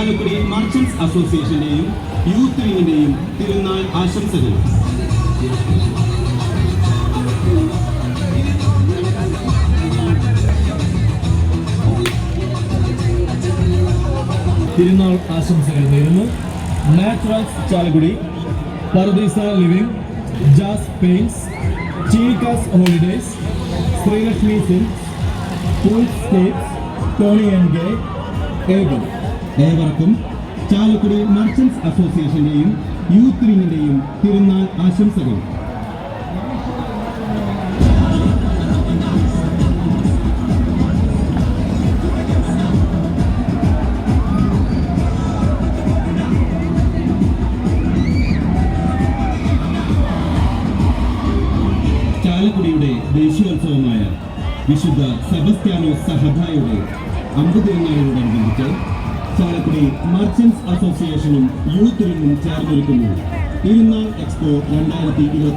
Chalakudy merchants അസോസിയേഷന്റെയും youth വിങ്ങിന്റെയും തിരുനാൾ ആശംസകൾ. തിരുനാൾ ആശംസകൾ നേരുന്നു. Naturals Chalakudy, Pardeesa living, jazz paints, Cheenikkas holidays, Sreelakshmi silks, scapes, Toni and Guy. ഏവർക്കും ചാലക്കുടി മർച്ചന്റ്സ് അസോസിയേഷന്റെയും യൂത്ത് വിങ്ങിന്റെയും തിരുനാൾ ആശംസകൾ. ചാലക്കുടിയുടെ ദേശീയോത്സവമായ വിശുദ്ധ സെബസ്ത്യാനോസ് സഹദായുടെ അമ്പതിരുനാളിനോടനുബന്ധിച്ച് ചാലക്കുടി മർച്ചന്റ്സ് അസോസിയേഷനും യൂത്ത് വിങ്ങും ചേർന്നൊരുക്കുന്നു തിരുനാൾ എക്സ്പോ 2020.